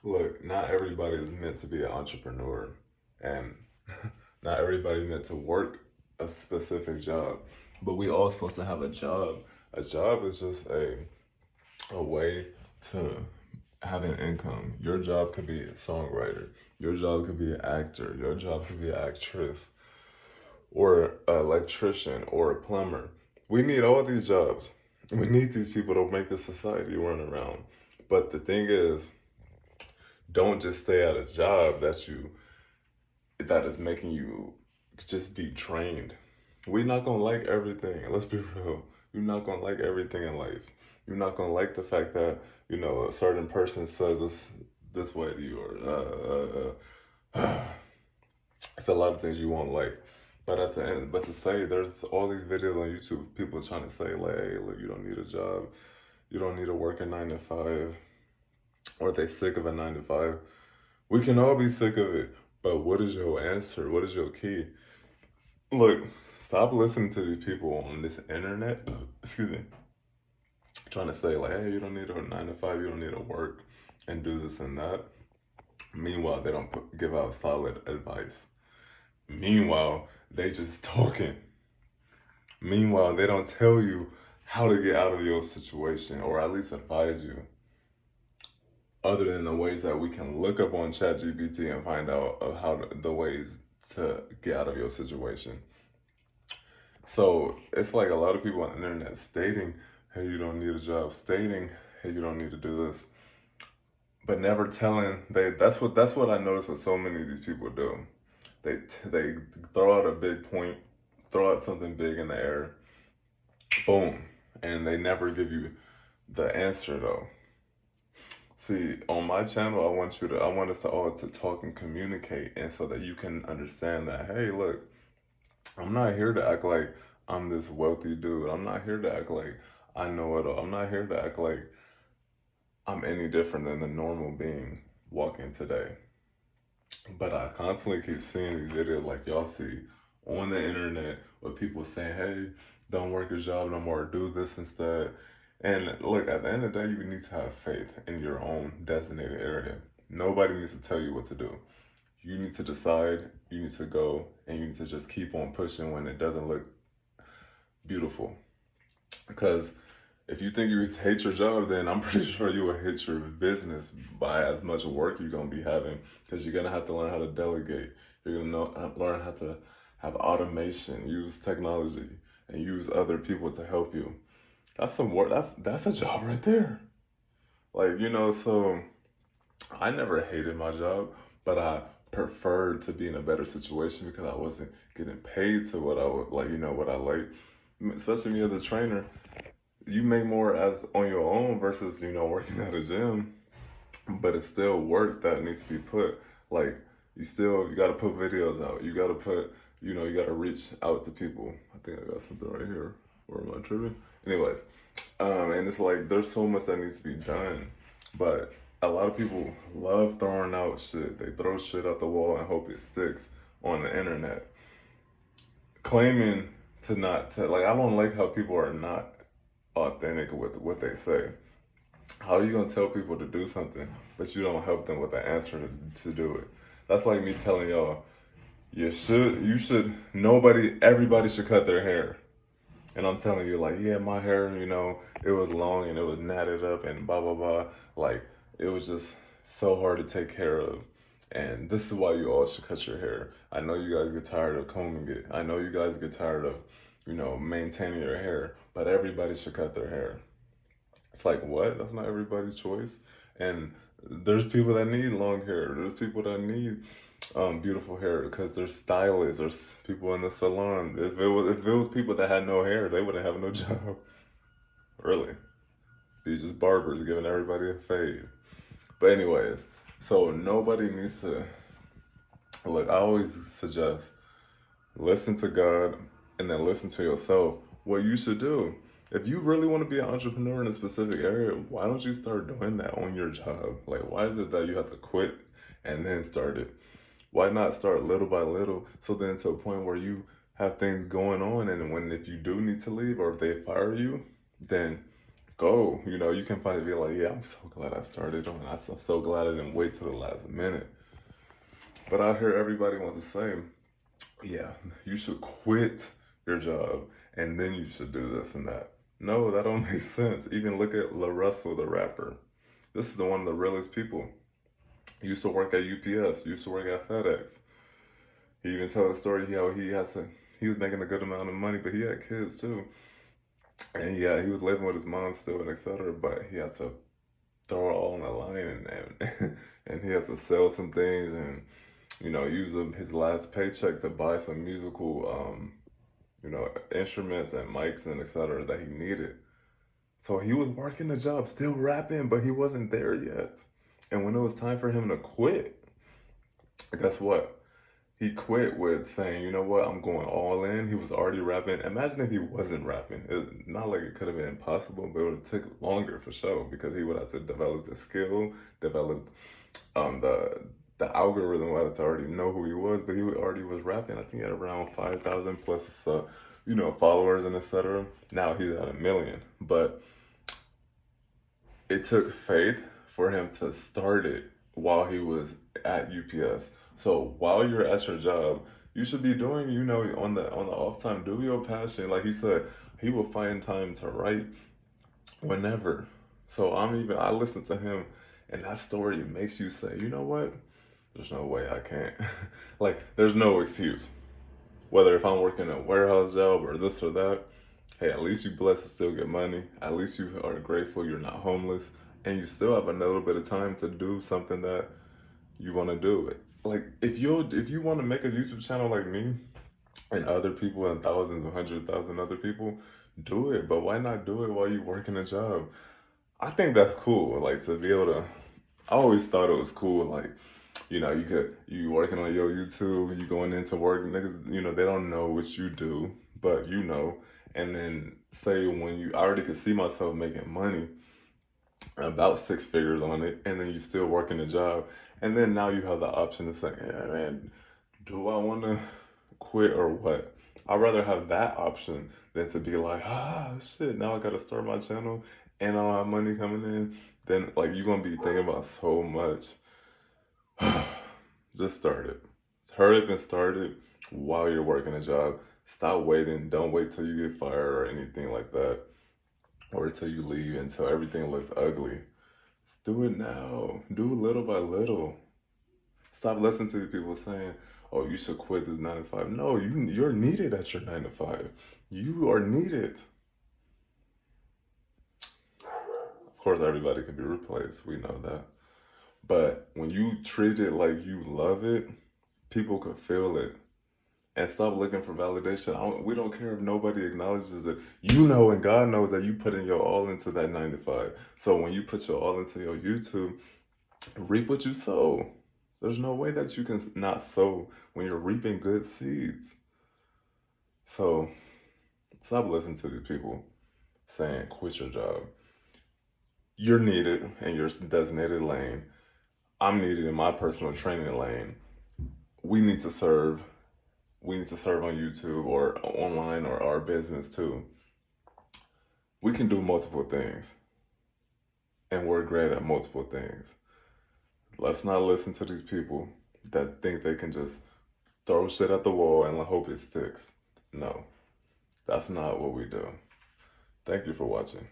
Look, not everybody is meant to be an entrepreneur, and not everybody meant to work a specific job. But we all supposed to have a job. A job is just a way to have an income. Your job could be a songwriter. Your job could be an actor. Your job could be an actress or an electrician or a plumber. We need all these jobs. We need these people to make the society run around. But the thing is, don't just stay at a job that is making you just be drained. We're not gonna like everything. Let's be real. You're not gonna like everything in life. You're not gonna like the fact that a certain person says this way to you, or it's a lot of things you won't like. But at the end, but to say there's all these videos on YouTube, people trying to say like, hey, look, you don't need a job, you don't need to work a 9 to 5, or they sick of a 9 to 5. We can all be sick of it, but what is your answer? What is your key? Look, stop listening to these people on this internet. Excuse me, trying to say like, hey, you don't need a 9 to 5, you don't need to work and do this and that. Meanwhile, they don't give out solid advice. Meanwhile, they just talking. Meanwhile, they don't tell you how to get out of your situation or at least advise you, other than the ways that we can look up on ChatGPT and find out of the ways to get out of your situation. So it's like a lot of people on the internet stating, hey, you don't need a job, stating, hey, you don't need to do this, but never telling. That's what I notice what so many of these people do. They throw out a big point, throw out something big in the air, boom, and they never give you the answer though. See, on my channel, I want us to all to talk and communicate, and so that you can understand that, hey, look, I'm not here to act like I'm this wealthy dude. I'm not here to act like I know it all. I'm not here to act like I'm any different than the normal being walking today. But I constantly keep seeing these videos like y'all see on the internet with people saying, hey, don't work your job no more, do this instead. And look, at the end of the day, you need to have faith in your own designated area. Nobody needs to tell you what to do. You need to decide, you need to go, and you need to just keep on pushing when it doesn't look beautiful. Because if you think you hate your job, then I'm pretty sure you will hate your business by as much work you're gonna be having. Because you're gonna have to learn how to delegate. You're gonna learn how to have automation, use technology, and use other people to help you. That's some work. That's a job right there. Like so I never hated my job, but I preferred to be in a better situation because I wasn't getting paid to what I would like. What I like, especially me as a trainer. You make more as on your own versus working at a gym, but it's still work that needs to be put. Like you got to put videos out. You got to put you got to reach out to people. I think I got something right here. Or am I tripping? Anyways, and it's like there's so much that needs to be done, but a lot of people love throwing out shit. They throw shit out the wall and hope it sticks on the internet, claiming to not to like. I don't like how people are not authentic with what they say. How are you gonna tell people to do something, but you don't help them with the answer to do it? That's like me telling y'all, everybody should cut their hair. And I'm telling you, like, yeah, my hair, it was long and it was natted up and blah, blah, blah. Like, it was just so hard to take care of. And this is why you all should cut your hair. I know you guys get tired of combing it. I know you guys get tired of, maintaining your hair. But everybody should cut their hair. It's like, what? That's not everybody's choice. And there's people that need long hair. There's people that need beautiful hair because there's stylists. There's people in the salon. If it was people that had no hair, they wouldn't have no job. Really, be just barbers giving everybody a fade. But anyways, so nobody needs to look. I always suggest listen to God and then listen to yourself. What you should do. If you really want to be an entrepreneur in a specific area, why don't you start doing that on your job? Like, why is it that you have to quit and then start it? Why not start little by little so then to a point where you have things going on, and if you do need to leave or if they fire you, then go. You know, you can finally be like, yeah, I'm so glad I started on. I'm so glad I didn't wait till the last minute. But I hear everybody wants to say, yeah, you should quit your job and then you should do this and that. No, that don't make sense. Even look at La Russell, the rapper. This is the one of the realest people. He used to work at UPS, used to work at FedEx. He even told a story how he was making a good amount of money, but he had kids too. And yeah, he was living with his mom still and etc. But he had to throw it all on the line and and he had to sell some things and use his last paycheck to buy some musical instruments and mics and etc. that he needed. So he was working the job, still rapping, but he wasn't there yet. And when it was time for him to quit, guess what? He quit with saying, you know what, I'm going all in. He was already rapping. Imagine if he wasn't rapping. Not like it could have been impossible, but it would have taken longer for sure because he would have to develop the skill, develop the algorithm would have to already know who he was, but he already was rapping. I think he had around 5,000 plus, followers and etc. Now he's at 1 million. But it took faith for him to start it while he was at UPS. So while you're at your job, you should be doing, on the off time, do your passion. Like he said, he will find time to write whenever. So I listen to him, and that story makes you say, you know what? There's no way I can't. Like, there's no excuse. Whether if I'm working a warehouse job or this or that, hey, at least you blessed to still get money. At least you are grateful you're not homeless, and you still have a little bit of time to do something that you want to do. Like if you want to make a YouTube channel like me and other people and thousands, 100,000 other people, do it. But why not do it while you working a job? I think that's cool. Like to be able to. I always thought it was cool. Like you working on your YouTube, you going into work, niggas, they don't know what you do, but and then say when I already could see myself making money, about 6 figures on it, and then you still working a job, and then now you have the option to say, hey, man, do I want to quit or what? I'd rather have that option than to be like, shit, now I got to start my channel and I don't have money coming in. Then like you're gonna be thinking about so much. Just start it. Hurry up and start it while you're working a job. Stop waiting. Don't wait till you get fired or anything like that, or till you leave, until everything looks ugly. Just do it now. Do it little by little. Stop listening to these people saying, "Oh, you should quit this 9 to 5." No, you're needed at your 9 to 5. You are needed. Of course, everybody can be replaced. We know that. But when you treat it like you love it, people could feel it. And stop looking for validation. We don't care if nobody acknowledges it. And God knows that you put in your all into that 9 to 5. So when you put your all into your YouTube, reap what you sow. There's no way that you can not sow when you're reaping good seeds. So stop listening to these people saying quit your job. You're needed in your designated lane. I'm needed in my personal training lane. We need to serve. We need to serve on YouTube or online or our business too. We can do multiple things. And we're great at multiple things. Let's not listen to these people that think they can just throw shit at the wall and hope it sticks. No, that's not what we do. Thank you for watching.